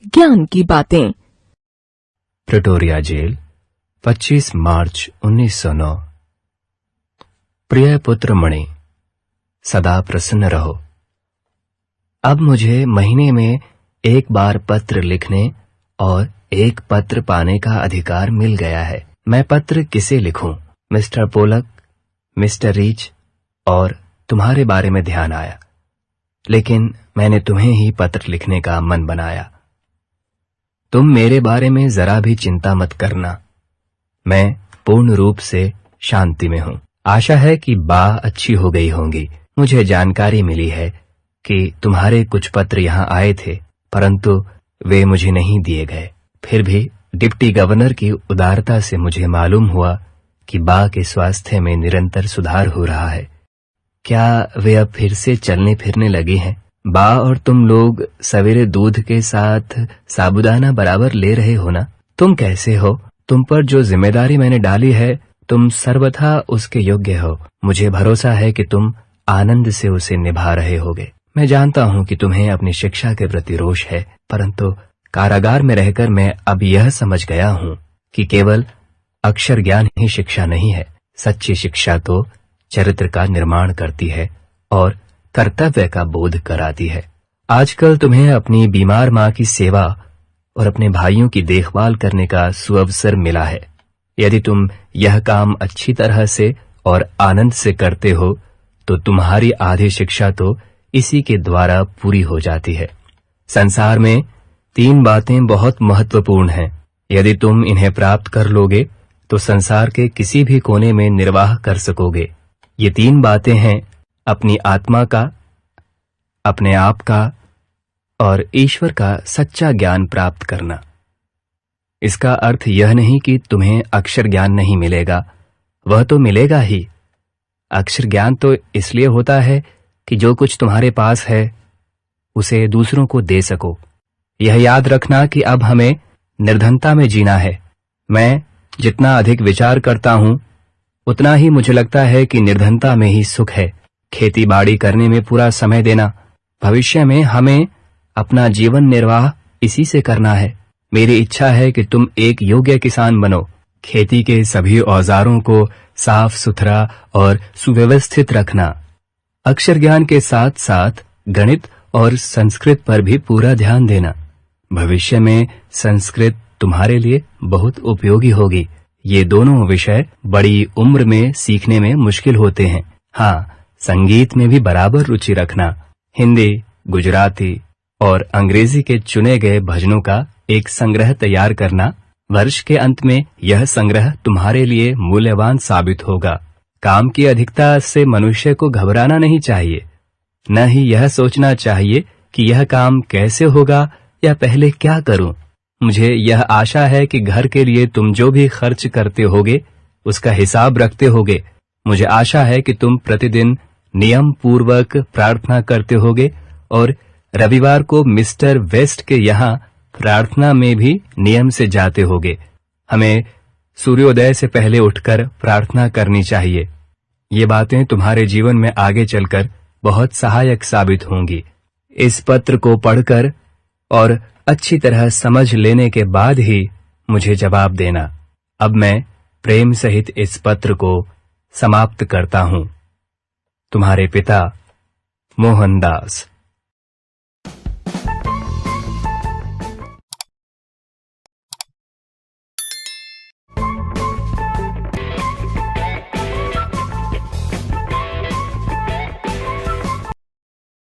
ज्ञान की बातें। प्रिटोरिया जेल, 25 मार्च 1909। प्रिय पुत्र मणि, सदा प्रसन्न रहो। अब मुझे महीने में एक बार पत्र लिखने और एक पत्र पाने का अधिकार मिल गया है। मैं पत्र किसे लिखूं? मिस्टर पोलक, मिस्टर रीच और तुम्हारे बारे में ध्यान आया, लेकिन मैंने तुम्हें ही पत्र लिखने का मन बनाया। तुम मेरे बारे में जरा भी चिंता मत करना, मैं पूर्ण रूप से शांति में हूं। आशा है कि बा अच्छी हो गई होंगी। मुझे जानकारी मिली है कि तुम्हारे कुछ पत्र यहाँ आए थे, परंतु वे मुझे नहीं दिए गए। फिर भी डिप्टी गवर्नर की उदारता से मुझे मालूम हुआ कि बा के स्वास्थ्य में निरंतर सुधार हो रहा है। क्या वे अब फिर से चलने फिरने लगी हैं? बा और तुम लोग सवेरे दूध के साथ साबूदाना बराबर ले रहे हो ना? तुम कैसे हो? तुम पर जो जिम्मेदारी मैंने डाली है, तुम सर्वथा उसके योग्य हो। मुझे भरोसा है कि तुम आनंद से उसे निभा रहे होगे। मैं जानता हूं कि तुम्हें अपनी शिक्षा के प्रति रोष है, परंतु कारागार में रहकर मैं अब यह समझ गया हूं कि केवल अक्षर ज्ञान ही शिक्षा नहीं है। सच्ची शिक्षा तो चरित्र का निर्माण करती है और कर्तव्य का बोध कराती है। आजकल तुम्हें अपनी बीमार माँ की सेवा और अपने भाइयों की देखभाल करने का सुअवसर मिला है। यदि तुम यह काम अच्छी तरह से और आनंद से करते हो तो तुम्हारी आधी शिक्षा तो इसी के द्वारा पूरी हो जाती है। संसार में 3 बातें बहुत महत्वपूर्ण हैं। यदि तुम इन्हें प्राप्त कर लोगे तो संसार के किसी भी कोने में निर्वाह कर सकोगे। ये 3 बातें हैं अपनी आत्मा का, अपने आप का और ईश्वर का सच्चा ज्ञान प्राप्त करना। इसका अर्थ यह नहीं कि तुम्हें अक्षर ज्ञान नहीं मिलेगा, वह तो मिलेगा ही। अक्षर ज्ञान तो इसलिए होता है कि जो कुछ तुम्हारे पास है उसे दूसरों को दे सको। यह याद रखना कि अब हमें निर्धनता में जीना है। मैं जितना अधिक विचार करता हूं उतना ही मुझे लगता है कि निर्धनता में ही सुख है। खेती बाड़ी करने में पूरा समय देना, भविष्य में हमें अपना जीवन निर्वाह इसी से करना है। मेरी इच्छा है कि तुम एक योग्य किसान बनो। खेती के सभी औजारों को साफ सुथरा और सुव्यवस्थित रखना। अक्षर ज्ञान के साथ साथ गणित और संस्कृत पर भी पूरा ध्यान देना। भविष्य में संस्कृत तुम्हारे लिए बहुत उपयोगी होगी। ये दोनों विषय बड़ी उम्र में सीखने में मुश्किल होते हैं। हाँ, संगीत में भी बराबर रुचि रखना। हिंदी, गुजराती और अंग्रेजी के चुने गए भजनों का एक संग्रह तैयार करना। वर्ष के अंत में यह संग्रह तुम्हारे लिए मूल्यवान साबित होगा। काम की अधिकता से मनुष्य को घबराना नहीं चाहिए, न ही यह सोचना चाहिए कि यह काम कैसे होगा या पहले क्या करूं। मुझे यह आशा है कि घर के लिए तुम जो भी खर्च करते होगे उसका हिसाब रखते होगे। मुझे आशा है कि तुम प्रतिदिन नियम पूर्वक प्रार्थना करते होगे और रविवार को मिस्टर वेस्ट के यहाँ प्रार्थना में भी नियम से जाते होगे। हमें सूर्योदय से पहले उठकर प्रार्थना करनी चाहिए। ये बातें तुम्हारे जीवन में आगे चलकर बहुत सहायक साबित होंगी। इस पत्र को पढ़कर और अच्छी तरह समझ लेने के बाद ही मुझे जवाब देना। अब मैं प्रेम सहित इस पत्र को समाप्त करता हूं। तुम्हारे पिता मोहनदास।